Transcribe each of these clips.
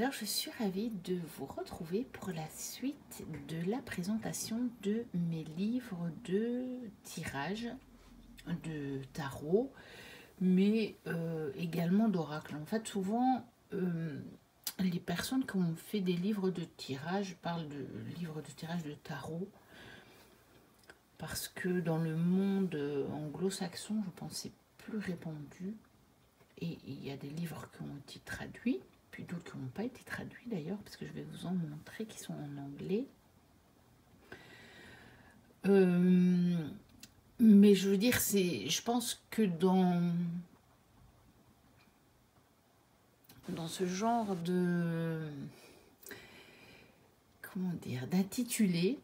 Alors, je suis ravie de vous retrouver pour la suite de la présentation de mes livres de tirage de tarot, mais également d'oracle. En fait, souvent, les personnes qui ont fait des livres de tirage parlent de livres de tirage de tarot, parce que dans le monde anglo-saxon, je pense que c'est plus répandu, et il y a des livres qui ont été traduits, puis d'autres qui n'ont pas été traduits d'ailleurs, parce que je vais vous en montrer qui sont en anglais. Mais je veux dire, je pense que dans ce genre de, comment dire, d'intitulé,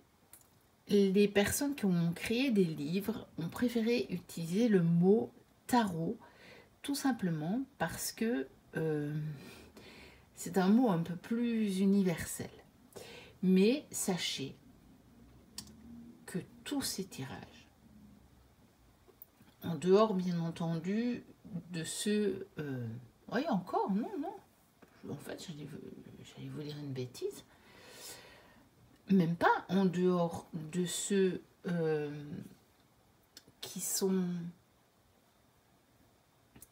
les personnes qui ont créé des livres ont préféré utiliser le mot tarot, tout simplement parce que c'est un mot un peu plus universel. Mais sachez que tous ces tirages, en dehors bien entendu de ceux... oui, encore, non. En fait, j'allais vous dire une bêtise. Même pas en dehors de ceux qui sont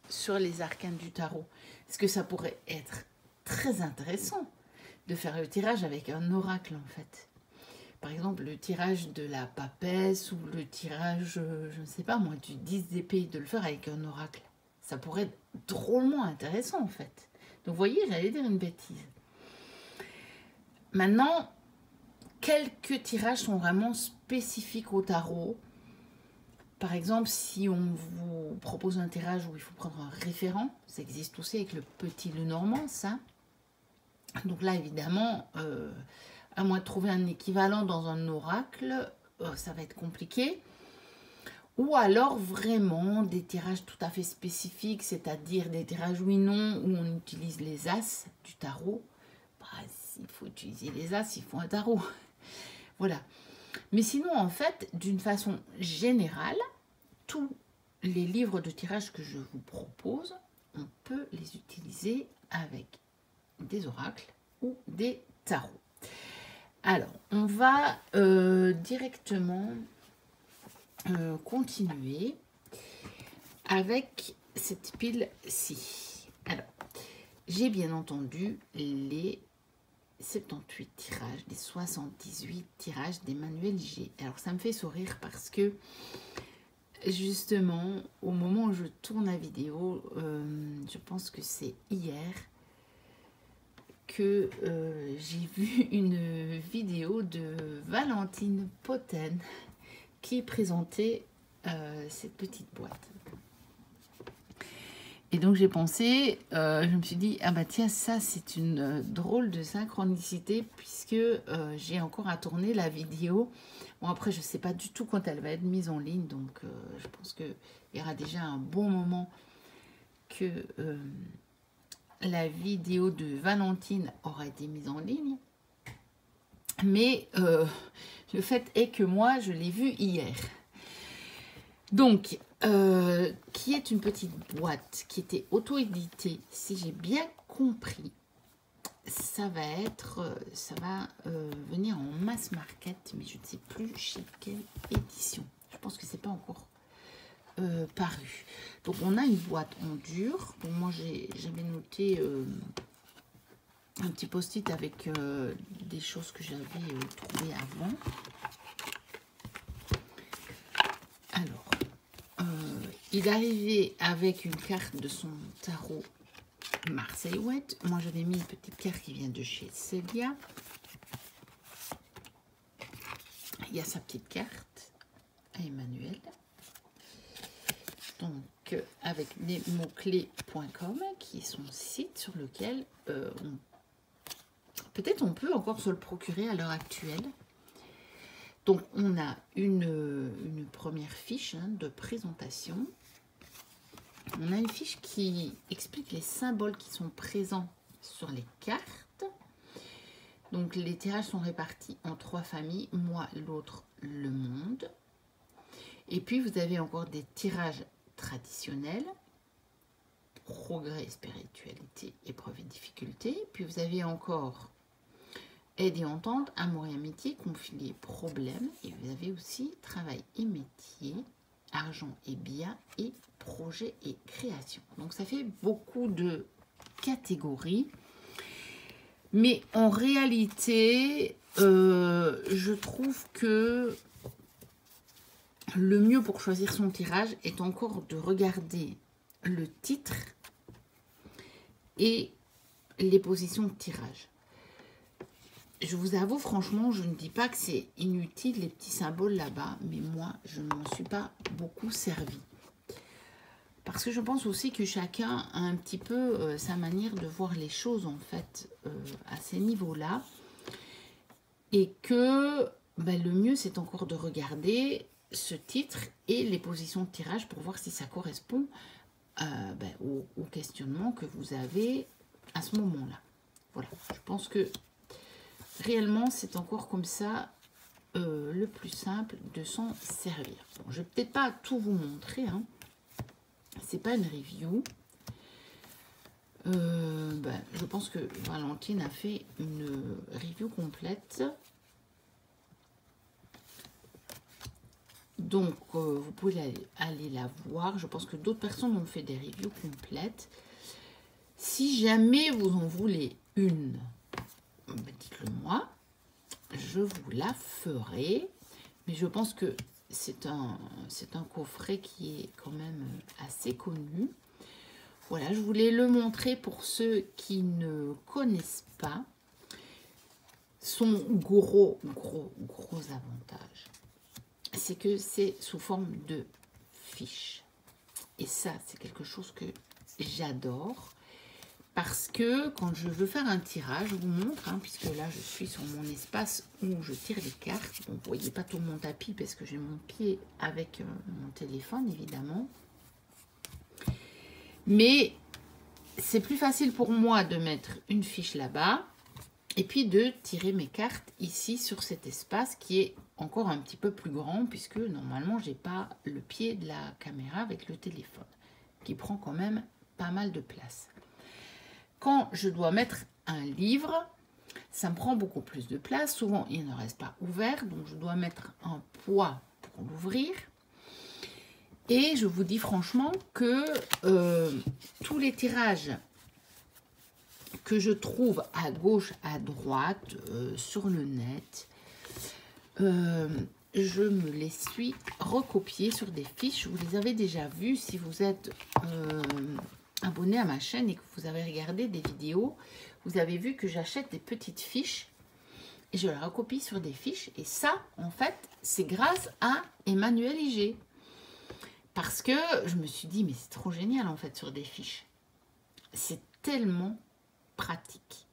sur les arcanes du tarot. Parce que ça pourrait être très intéressant de faire le tirage avec un oracle, en fait. Par exemple, le tirage de la papesse ou le tirage, je ne sais pas moi, du 10 d'épée, de le faire avec un oracle. Ça pourrait être drôlement intéressant, en fait. Donc, vous voyez, j'allais dire une bêtise. Maintenant, quelques tirages sont vraiment spécifiques au tarot. Par exemple, si on vous propose un tirage où il faut prendre un référent, ça existe aussi avec le petit Lenormand, ça. Donc là, évidemment, à moins de trouver un équivalent dans un oracle, ça va être compliqué. Ou alors vraiment des tirages tout à fait spécifiques, c'est-à-dire des tirages oui-non où on utilise les as du tarot. Bah, s'il faut utiliser les as, il faut un tarot. Voilà. Mais sinon, en fait, d'une façon générale, tous les livres de tirage que je vous propose, on peut les utiliser avec des oracles ou des tarots. Alors, on va directement continuer avec cette pile-ci. Alors, j'ai bien entendu les 78 tirages, les 78 tirages d'Emmanuel G. Alors, ça me fait sourire parce que, justement, au moment où je tourne la vidéo, je pense que c'est hier, que j'ai vu une vidéo de Valentine Poten qui présentait cette petite boîte. Et donc j'ai pensé, je me suis dit, ah bah tiens, ça c'est une drôle de synchronicité puisque j'ai encore à tourner la vidéo. Bon après je ne sais pas du tout quand elle va être mise en ligne, donc je pense qu'il y aura déjà un bon moment que la vidéo de Valentine aura été mise en ligne. Mais le fait est que moi je l'ai vue hier. Donc, qui est une petite boîte qui était auto-éditée, si j'ai bien compris, ça va venir en mass market, mais je ne sais plus chez quelle édition. Je pense que c'est pas encore paru. Donc, on a une boîte en dur. Bon, moi, j'avais noté un petit post-it avec des choses que j'avais trouvées avant. Alors, il arrivait avec une carte de son tarot Marseille Ouette. Moi, j'avais mis une petite carte qui vient de chez Célia. Il y a sa petite carte à Emmanuel. Donc, avec les mots-clés.com, qui est son site sur lequel peut-être on peut encore se le procurer à l'heure actuelle. Donc, on a une première fiche de présentation. On a une fiche qui explique les symboles qui sont présents sur les cartes. Donc, les tirages sont répartis en 3 familles. Moi, l'autre, le monde. Et puis, vous avez encore des tirages traditionnels. progrès, spiritualité, épreuves et difficultés. Puis vous avez encore aide et entente, amour et amitié, conflit et problèmes. Et vous avez aussi travail et métier, argent et biens et projet et création. Donc ça fait beaucoup de catégories. Mais en réalité, je trouve que le mieux pour choisir son tirage est encore de regarder le titre et les positions de tirage. Je vous avoue, franchement, je ne dis pas que c'est inutile les petits symboles là-bas, mais moi, je ne m'en suis pas beaucoup servi. Parce que je pense aussi que chacun a un petit peu sa manière de voir les choses, en fait, à ces niveaux-là. Et que le mieux, c'est encore de regarder ce titre et les positions de tirage pour voir si ça correspond au questionnement que vous avez à ce moment-là. Voilà, je pense que réellement, c'est encore comme ça le plus simple de s'en servir. Bon, je ne vais peut-être pas tout vous montrer, hein. C'est pas une review. Je pense que Valentine a fait une review complète. Donc, vous pouvez aller la voir. Je pense que d'autres personnes ont fait des reviews complètes. Si jamais vous en voulez une, dites-le moi. Je vous la ferai. Mais je pense que c'est un coffret qui est quand même assez connu. Voilà, je voulais le montrer pour ceux qui ne connaissent pas. Son gros avantage, c'est que c'est sous forme de fiche. Et ça, c'est quelque chose que j'adore. Parce que quand je veux faire un tirage, je vous montre, hein, puisque là, je suis sur mon espace où je tire les cartes. Bon, vous ne voyez pas tout mon tapis parce que j'ai mon pied avec mon téléphone, évidemment. Mais c'est plus facile pour moi de mettre une fiche là-bas et puis de tirer mes cartes ici sur cet espace qui est encore un petit peu plus grand puisque normalement, je n'ai pas le pied de la caméra avec le téléphone qui prend quand même pas mal de place. Quand je dois mettre un livre, ça me prend beaucoup plus de place. Souvent, il ne reste pas ouvert, donc je dois mettre un poids pour l'ouvrir. Et je vous dis franchement que tous les tirages que je trouve à gauche, à droite, sur le net, je me les suis recopiés sur des fiches. Vous les avez déjà vues si vous êtes abonné à ma chaîne et que vous avez regardé des vidéos. Vous avez vu que j'achète des petites fiches et je les recopie sur des fiches. Et ça, en fait, c'est grâce à Emmanuel IG. Parce que je me suis dit, mais c'est trop génial en fait sur des fiches. C'est tellement pratique.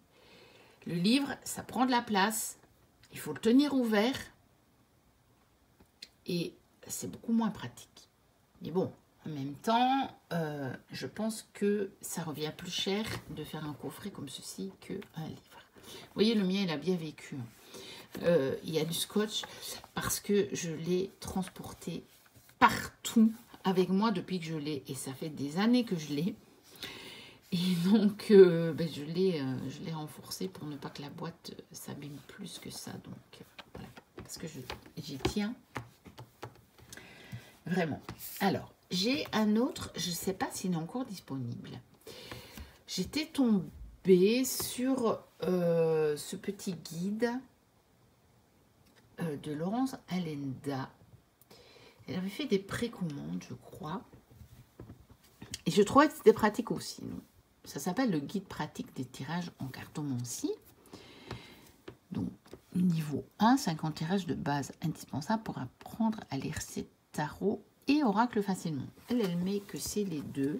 Le livre, ça prend de la place. Il faut le tenir ouvert. Et c'est beaucoup moins pratique. Mais bon, en même temps, je pense que ça revient plus cher de faire un coffret comme ceci qu'un livre. Vous voyez, le mien, il a bien vécu. Il y a du scotch parce que je l'ai transporté partout avec moi depuis que je l'ai. Et ça fait des années que je l'ai. Et donc, je l'ai renforcé pour ne pas que la boîte s'abîme plus que ça. Donc, voilà. Parce que j'y tiens vraiment. Alors, j'ai un autre, je ne sais pas s'il est encore disponible. J'étais tombée sur ce petit guide de Laurence Allenda. Elle avait fait des précommandes, je crois. Et je trouvais que c'était pratique aussi. Ça s'appelle le guide pratique des tirages en cartomancie. Donc, niveau 1, 50 tirages de base indispensables pour apprendre à lire ses tarots et oracle facilement. Elle met que c'est les deux.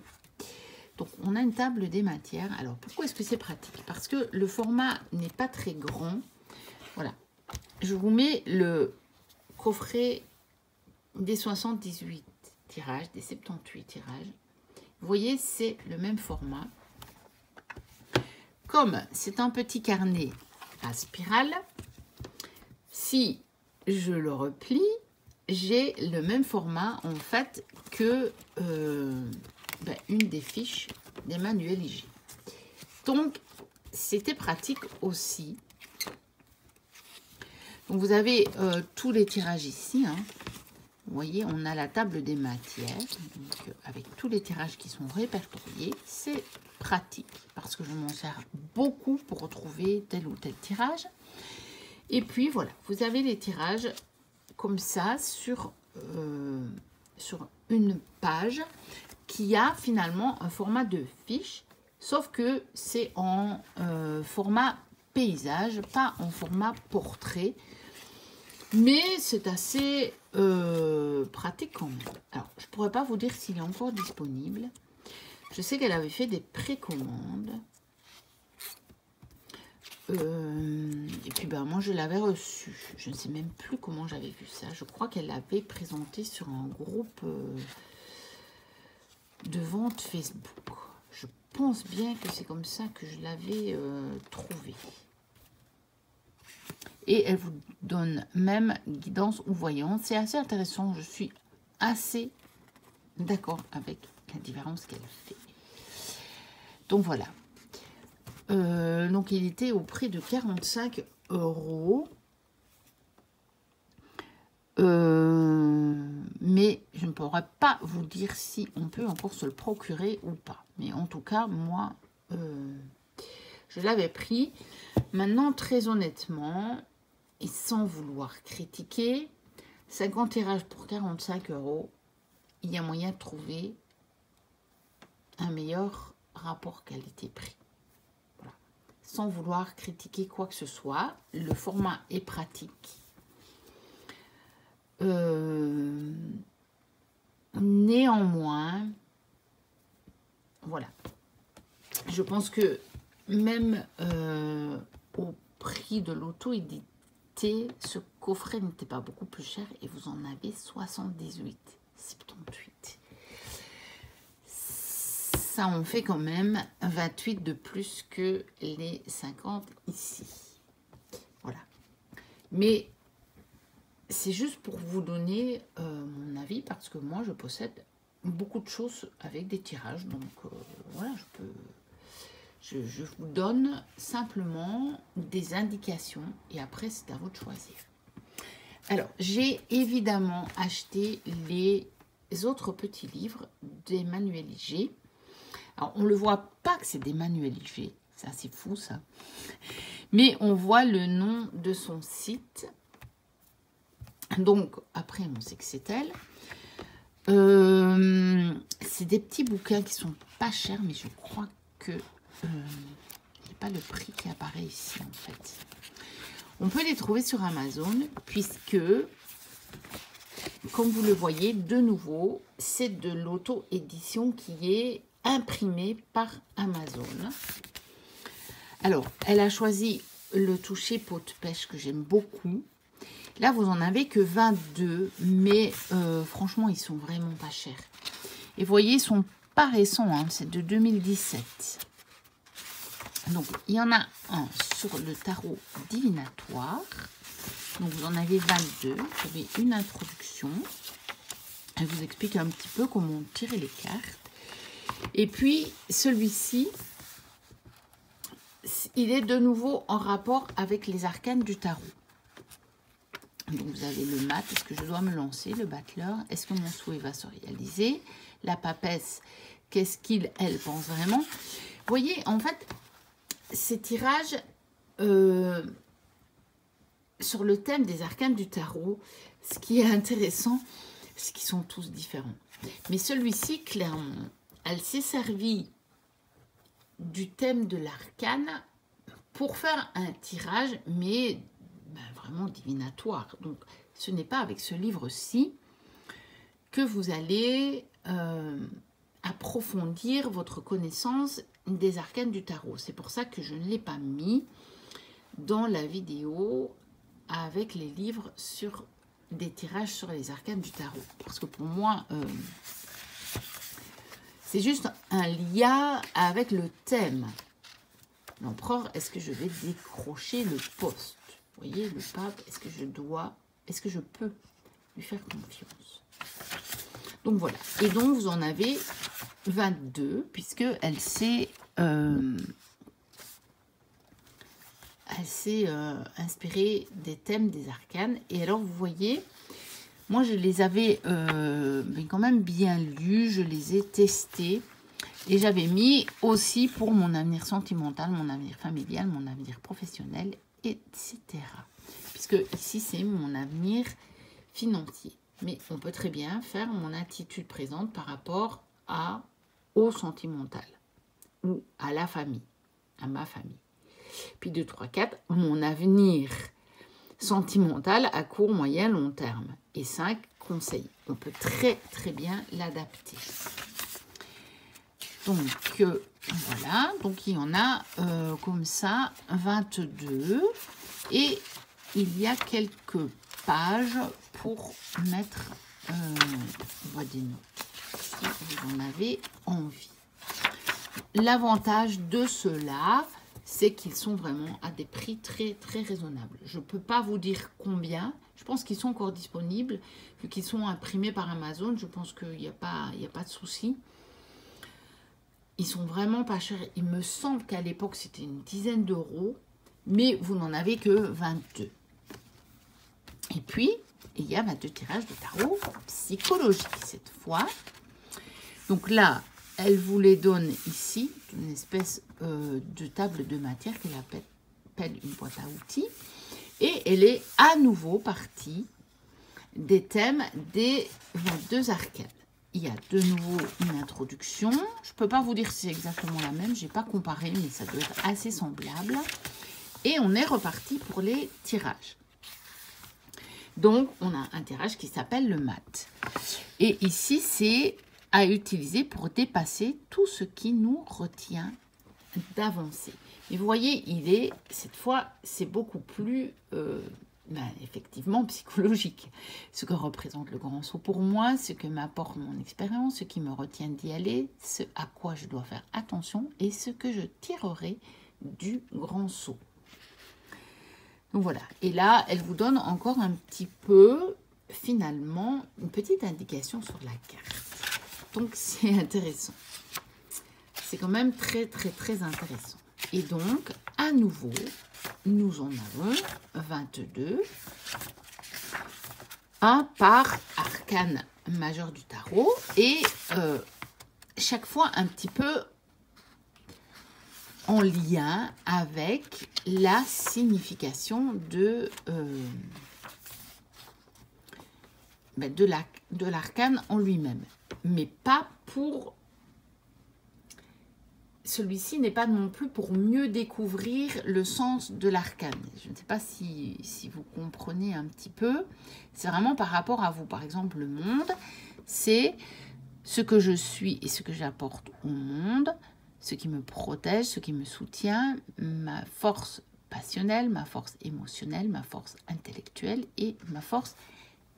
Donc, on a une table des matières. Alors, pourquoi est-ce que c'est pratique? Parce que le format n'est pas très grand. Voilà. Je vous mets le coffret des 78 tirages, des 78 tirages. Vous voyez, c'est le même format. Comme c'est un petit carnet à spirale, si je le replie, j'ai le même format en fait que une des fiches des manuels IG. Donc, c'était pratique aussi. Donc, vous avez tous les tirages ici. Hein. Vous voyez, on a la table des matières. Donc, avec tous les tirages qui sont répertoriés, c'est pratique parce que je m'en sers beaucoup pour retrouver tel ou tel tirage. Et puis, voilà, vous avez les tirages comme ça sur une page qui a finalement un format de fiche, sauf que c'est en format paysage, pas en format portrait. Mais c'est assez pratique quand même. Alors, je ne pourrais pas vous dire s'il est encore disponible. Je sais qu'elle avait fait des précommandes. Et puis, ben, moi, je l'avais reçu. Je ne sais même plus comment j'avais vu ça. Je crois qu'elle l'avait présenté sur un groupe de vente Facebook. Je pense bien que c'est comme ça que je l'avais trouvé. Et elle vous donne même guidance ou voyance. C'est assez intéressant. Je suis assez d'accord avec la différence qu'elle fait. Donc voilà. Donc il était au prix de 45 €. Mais je ne pourrais pas vous dire si on peut encore se le procurer ou pas. Mais en tout cas, moi, je l'avais pris. Maintenant, très honnêtement, et sans vouloir critiquer, 50 tirages pour 45 €, il y a moyen de trouver un meilleur rapport qualité-prix. Voilà. Sans vouloir critiquer quoi que ce soit, le format est pratique. Néanmoins, voilà. Je pense que même au prix de l'auto-édité, ce coffret n'était pas beaucoup plus cher et vous en avez 78, 78. Ça en fait quand même 28 de plus que les 50 ici. Voilà. Mais c'est juste pour vous donner mon avis parce que moi je possède beaucoup de choses avec des tirages. Donc voilà, je vous donne simplement des indications et après c'est à vous de choisir. Alors, j'ai évidemment acheté les autres petits livres des manuels IG. Alors, on ne le voit pas que c'est des manuels IG. C'est assez fou, ça. Mais on voit le nom de son site. Donc, après, on sait que c'est elle. C'est des petits bouquins qui sont pas chers, mais je crois que c'est pas le prix qui apparaît ici, en fait. On peut les trouver sur Amazon, puisque, comme vous le voyez, de nouveau, c'est de l'auto-édition qui est imprimée par Amazon. Alors, elle a choisi le toucher peau de pêche que j'aime beaucoup. Là, vous en avez que 22, mais franchement, ils sont vraiment pas chers. Et vous voyez, ils sont pas récents, hein, c'est de 2017. Donc, il y en a un sur le tarot divinatoire. Donc, vous en avez 22. Vous avez une introduction. Elle vous explique un petit peu comment tirer les cartes. Et puis, celui-ci, il est de nouveau en rapport avec les arcanes du tarot. Donc, vous avez le mat, est-ce que je dois me lancer? Le battleur, est-ce que mon souhait va se réaliser? La papesse, qu'est-ce qu'il, elle pense vraiment? Vous voyez, en fait, ces tirages sur le thème des arcanes du tarot, ce qui est intéressant, c'est qu'ils sont tous différents. Mais celui-ci, clairement, elle s'est servie du thème de l'arcane pour faire un tirage, mais vraiment divinatoire. Donc, ce n'est pas avec ce livre-ci que vous allez approfondir votre connaissance des arcanes du tarot. C'est pour ça que je ne l'ai pas mis dans la vidéo avec les livres sur des tirages sur les arcanes du tarot. Parce que pour moi, c'est juste un lien avec le thème. L'empereur, est-ce que je vais décrocher le poste? Vous voyez, le pape, est-ce que je peux lui faire confiance? Donc voilà. Et donc, vous en avez 22, puisque elle s'est inspirée des thèmes des arcanes. Et alors, vous voyez, moi, je les avais quand même bien lus, je les ai testés. Et j'avais mis aussi pour mon avenir sentimental, mon avenir familial, mon avenir professionnel, etc. Puisque ici, c'est mon avenir financier. Mais on peut très bien faire mon attitude présente par rapport au sentimental ou à la famille, à ma famille. Puis 2, 3, 4, mon avenir sentimental à court, moyen, long terme. Et 5, conseils. On peut très, très bien l'adapter. Donc, voilà. Donc, il y en a comme ça 22. Et il y a quelques pages pour mettre des notes, si vous en avez envie. L'avantage de ceux-là, c'est qu'ils sont vraiment à des prix très, très raisonnables. Je ne peux pas vous dire combien. Je pense qu'ils sont encore disponibles. Vu qu'ils sont imprimés par Amazon, je pense qu'il n'y a pas de souci. Ils sont vraiment pas chers. Il me semble qu'à l'époque, c'était une dizaine d'euros. Mais vous n'en avez que 22. Et puis, il y a 22 tirages de tarot psychologique cette fois. Donc là, elle vous les donne ici, une espèce de table de matière qu'elle appelle une boîte à outils. Et elle est à nouveau partie des thèmes des 22 arcanes. Il y a de nouveau une introduction. Je ne peux pas vous dire si c'est exactement la même. Je n'ai pas comparé, mais ça doit être assez semblable. Et on est reparti pour les tirages. Donc, on a un tirage qui s'appelle le mat. Et ici, c'est à utiliser pour dépasser tout ce qui nous retient d'avancer. Et vous voyez, cette fois, c'est beaucoup plus, effectivement, psychologique. Ce que représente le grand saut pour moi, ce que m'apporte mon expérience, ce qui me retient d'y aller, ce à quoi je dois faire attention et ce que je tirerai du grand saut. Donc voilà. Et là, elle vous donne encore un petit peu, finalement, une petite indication sur la carte. Donc, c'est intéressant. C'est quand même très, très, très intéressant. Et donc, à nouveau, nous en avons 22. Un par arcane majeur du tarot. Et chaque fois un petit peu en lien avec la signification de l'arcane en lui-même. Mais pas pour... Celui-ci n'est pas non plus pour mieux découvrir le sens de l'arcane. Je ne sais pas si vous comprenez un petit peu. C'est vraiment par rapport à vous. Par exemple, le monde, c'est ce que je suis et ce que j'apporte au monde, ce qui me protège, ce qui me soutient, ma force passionnelle, ma force émotionnelle, ma force intellectuelle et ma force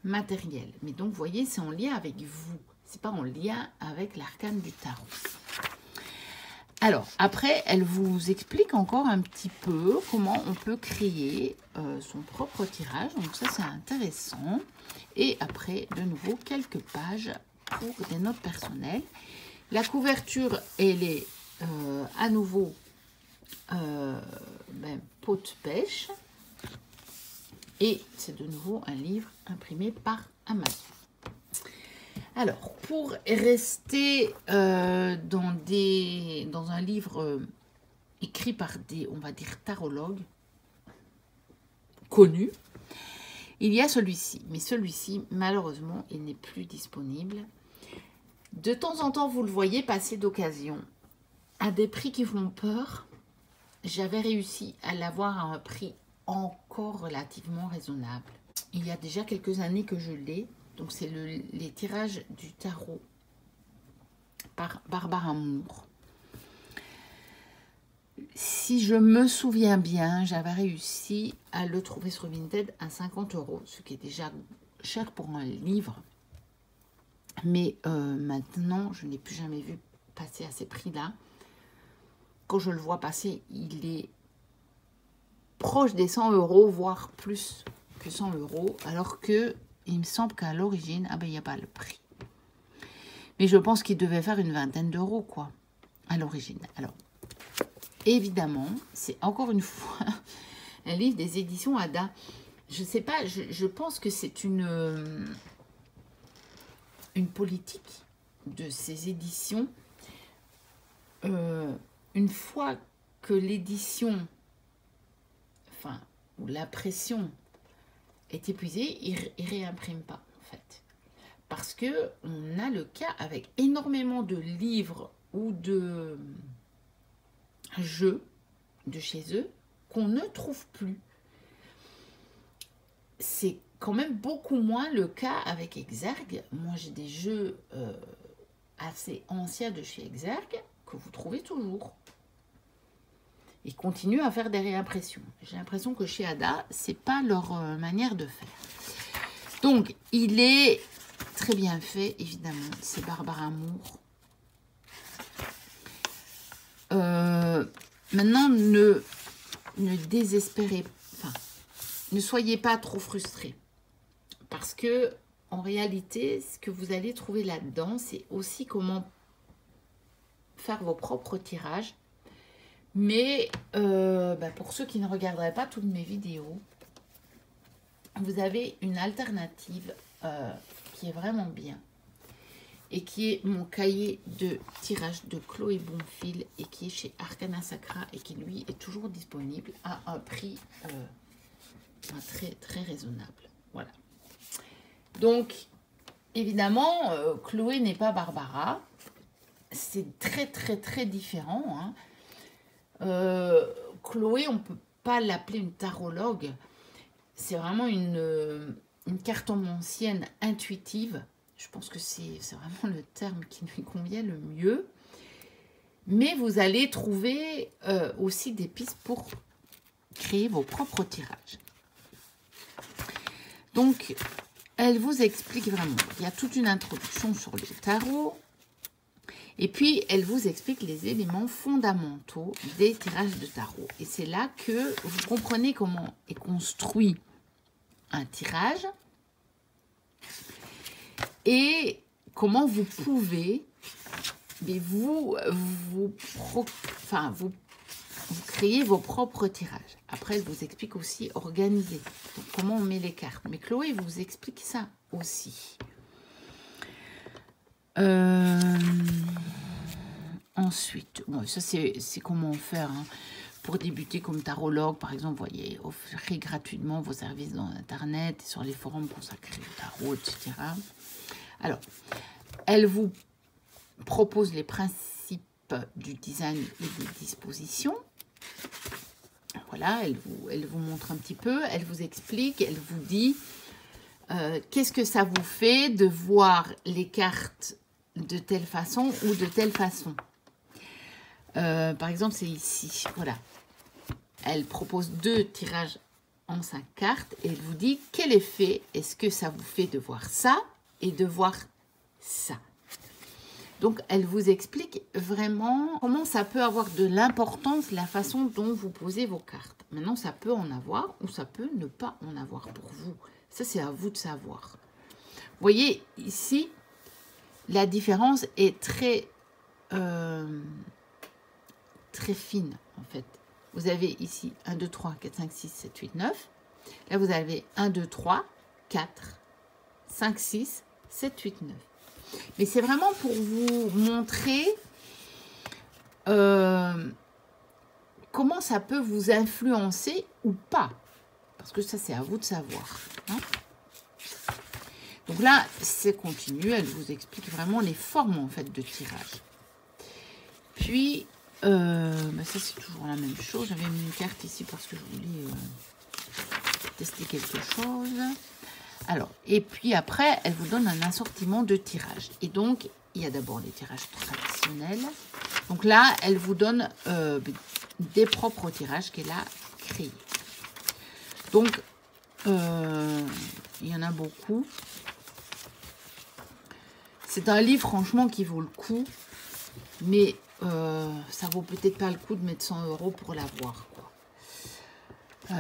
matérielle. Mais donc, vous voyez, c'est en lien avec vous. C'est pas en lien avec l'arcane du tarot. Alors, après, elle vous explique encore un petit peu comment on peut créer son propre tirage. Donc ça, c'est intéressant. Et après, de nouveau, quelques pages pour des notes personnelles. La couverture, elle est à nouveau peau de pêche. Et c'est de nouveau un livre imprimé par Amazon. Alors, pour rester dans un livre écrit par des, on va dire, tarologues connus, il y a celui-ci. Mais celui-ci, malheureusement, il n'est plus disponible. De temps en temps, vous le voyez passer d'occasion à des prix qui font peur. J'avais réussi à l'avoir à un prix encore relativement raisonnable. Il y a déjà quelques années que je l'ai. Donc, c'est les tirages du tarot par Barbara Moore. Si je me souviens bien, j'avais réussi à le trouver sur Vinted à 50 €, ce qui est déjà cher pour un livre. Mais maintenant, je n'ai plus jamais vu passer à ces prix-là. Quand je le vois passer, il est proche des 100 €, voire plus que 100 €, alors que il me semble qu'à l'origine, il n'y a pas le prix. Mais je pense qu'il devait faire une vingtaine d'euros, quoi, à l'origine. Alors, évidemment, c'est encore une fois un livre des éditions Ada. Je sais pas, je pense que c'est une politique de ces éditions. Une fois que l'édition, enfin, ou l'impression est épuisée, ils réimpriment pas, en fait. Parce que on a le cas avec énormément de livres ou de jeux de chez eux qu'on ne trouve plus. C'est quand même beaucoup moins le cas avec Exergue. Moi, j'ai des jeux assez anciens de chez Exergue que vous trouvez toujours. Ils continuent à faire des réimpressions. J'ai l'impression que chez Ada, c'est pas leur manière de faire. Donc, il est très bien fait, évidemment. C'est Barbara Moore. Maintenant, ne désespérez pas. Enfin, ne soyez pas trop frustrés. Parce que, en réalité, ce que vous allez trouver là-dedans, c'est aussi comment faire vos propres tirages. Mais pour ceux qui ne regarderaient pas toutes mes vidéos, vous avez une alternative qui est vraiment bien. Et qui est mon cahier de tirage de Chloé Bonfil et qui est chez Arcana Sacra et qui lui est toujours disponible à un prix très très raisonnable. Voilà. Donc, évidemment, Chloé n'est pas Barbara. C'est très très très différent, hein. Chloé, on ne peut pas l'appeler une tarologue. C'est vraiment une cartomancienne intuitive. Je pense que c'est vraiment le terme qui lui convient le mieux. Mais vous allez trouver aussi des pistes pour créer vos propres tirages. Donc, elle vous explique vraiment. Il y a toute une introduction sur le tarot. Et puis, elle vous explique les éléments fondamentaux des tirages de tarot. Et c'est là que vous comprenez comment est construit un tirage et comment vous pouvez vous créer vos propres tirages. Après, elle vous explique aussi organiser. Donc, comment on met les cartes. Mais Chloé vous explique ça aussi. Ensuite, bon, ça c'est comment faire hein, pour débuter comme tarologue. Par exemple, vous voyez, offrez gratuitement vos services dans Internet et sur les forums consacrés au tarot, etc. Alors, elle vous propose les principes du design et des dispositions. Voilà, elle vous montre un petit peu, elle vous explique, elle vous dit qu'est-ce que ça vous fait de voir les cartes de telle façon ou de telle façon. Par exemple, c'est ici, voilà. Elle propose 2 tirages en 5 cartes et elle vous dit quel effet est-ce que ça vous fait de voir ça et de voir ça. Donc, elle vous explique vraiment comment ça peut avoir de l'importance, la façon dont vous posez vos cartes. Maintenant, ça peut en avoir ou ça peut ne pas en avoir pour vous. Ça, c'est à vous de savoir. Vous voyez, ici, la différence est très fine, en fait. Vous avez ici 1, 2, 3, 4, 5, 6, 7, 8, 9. Là, vous avez 1, 2, 3, 4, 5, 6, 7, 8, 9. Mais c'est vraiment pour vous montrer comment ça peut vous influencer ou pas. Parce que ça, c'est à vous de savoir. Hein. Donc là, c'est continu. Elle vous explique vraiment les formes, en fait, de tirage. Puis, ça, c'est toujours la même chose. J'avais mis une carte ici parce que je voulais tester quelque chose. Alors, et puis après, elle vous donne un assortiment de tirages. Et donc, il y a d'abord les tirages traditionnels. Donc là, elle vous donne des propres tirages qu'elle a créés. Donc, il y en a beaucoup. C'est un livre, franchement, qui vaut le coup. Mais ça vaut peut-être pas le coup de mettre 100 € pour l'avoir.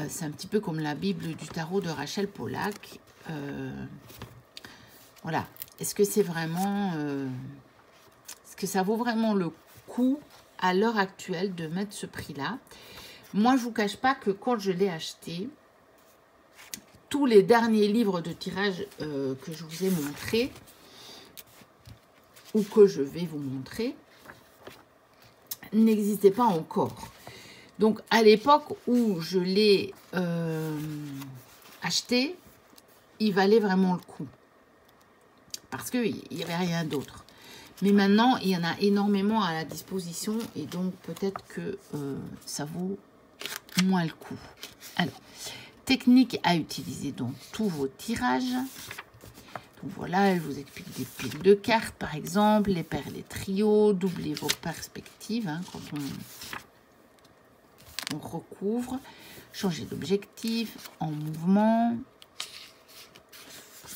C'est un petit peu comme la Bible du tarot de Rachel Pollack. Voilà. Est-ce que c'est vraiment... est-ce que ça vaut vraiment le coup à l'heure actuelle de mettre ce prix-là? Moi, je vous cache pas que quand je l'ai acheté, tous les derniers livres de tirage que je vous ai montrés, ou que je vais vous montrer, n'existaient pas encore. Donc, à l'époque où je l'ai acheté, il valait vraiment le coup. Parce qu'il n'y avait rien d'autre. Mais maintenant, il y en a énormément à la disposition. Et donc, peut-être que ça vaut moins le coup. Alors, technique à utiliser dans tous vos tirages. Donc voilà, elle vous explique des piles de cartes, par exemple, les paires, les trios, doubler vos perspectives hein, quand on recouvre, changer d'objectif, en mouvement.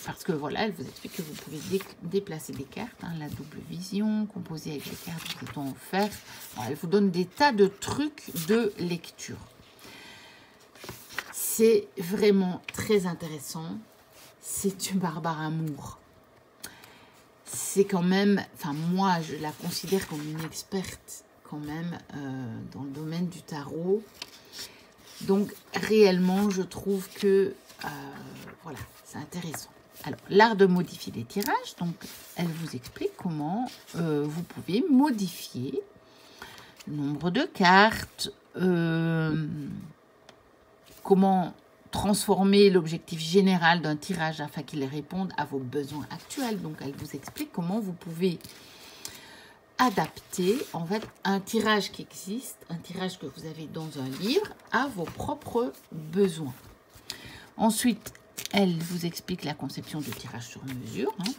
Parce que voilà, elle vous explique que vous pouvez déplacer des cartes, hein, la double vision, composer avec les cartes qui vous ont offertes. Elle vous donne des tas de trucs de lecture. C'est vraiment très intéressant. C'est du Barbara Amour. C'est quand même, enfin moi je la considère comme une experte quand même dans le domaine du tarot. Donc réellement je trouve que voilà, c'est intéressant. Alors l'art de modifier les tirages, donc elle vous explique comment vous pouvez modifier le nombre de cartes, comment transformer l'objectif général d'un tirage afin qu'il réponde à vos besoins actuels. Donc, elle vous explique comment vous pouvez adapter en fait un tirage qui existe, un tirage que vous avez dans un livre, à vos propres besoins. Ensuite, elle vous explique la conception de tirage sur mesure. Hein.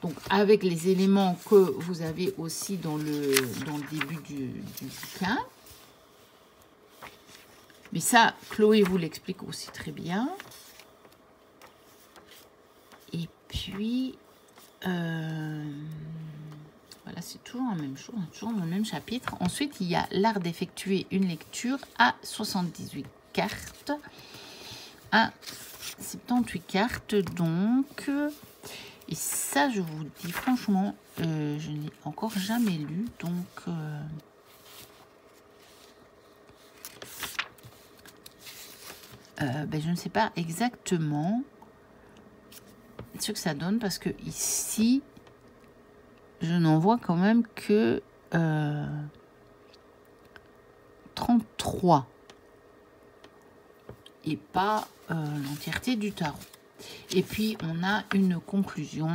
Donc, avec les éléments que vous avez aussi dans le début du bouquin. Mais ça, Chloé vous l'explique aussi très bien. Et puis, voilà, c'est toujours la même chose, toujours dans le même chapitre. Ensuite, il y a l'art d'effectuer une lecture à 78 cartes, à 78 cartes, donc. Et ça, je vous dis franchement, je n'ai encore jamais lu, donc... ben, je ne sais pas exactement ce que ça donne parce que ici, je n'en vois quand même que 33 et pas l'entièreté du tarot. Et puis, on a une conclusion,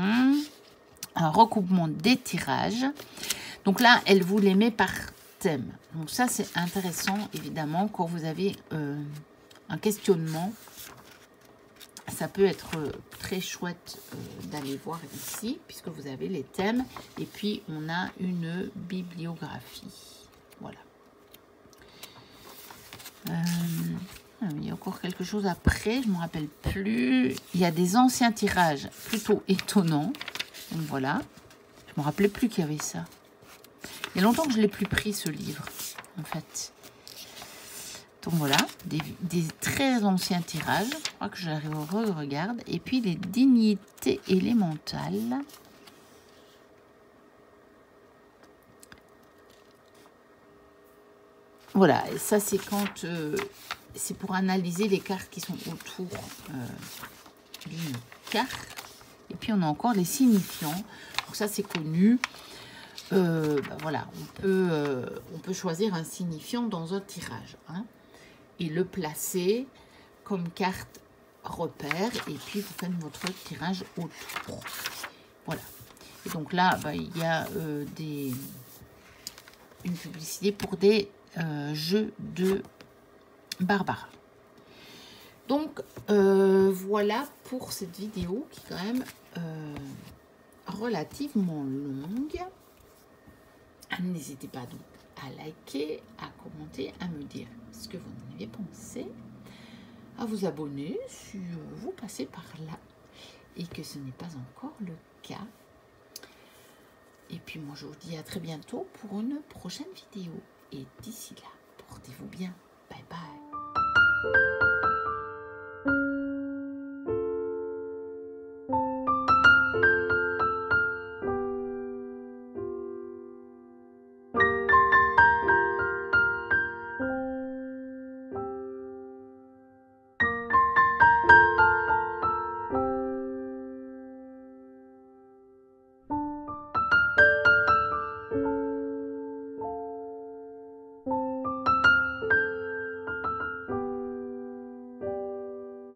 un recoupement des tirages. Donc là, elle vous les met par thème. Donc ça, c'est intéressant, évidemment, quand vous avez... un questionnement, ça peut être très chouette d'aller voir ici, puisque vous avez les thèmes, et puis on a une bibliographie. Voilà. Il y a encore quelque chose après, je ne me rappelle plus. Il y a des anciens tirages plutôt étonnants. Donc voilà. Je ne me rappelais plus qu'il y avait ça. Il y a longtemps que je ne l'ai plus pris, ce livre, en fait. Donc voilà, des très anciens tirages. Je crois que je regarde. Et puis les dignités élémentales. Voilà, et ça c'est quand c'est pour analyser les cartes qui sont autour d'une carte. Et puis on a encore les signifiants. Donc ça c'est connu. Ben voilà, on peut choisir un signifiant dans un tirage. Hein. Et le placer comme carte repère et puis vous faites votre tirage autour. Voilà. Et donc là, bah, il y a une publicité pour des jeux de Barbara. Donc voilà pour cette vidéo qui est quand même relativement longue. N'hésitez pas donc à liker, à commenter, à me dire ce que vous en avez pensé, à vous abonner si vous passez par là et que ce n'est pas encore le cas. Et puis moi je vous dis à très bientôt pour une prochaine vidéo. Et d'ici là, portez-vous bien. Bye bye.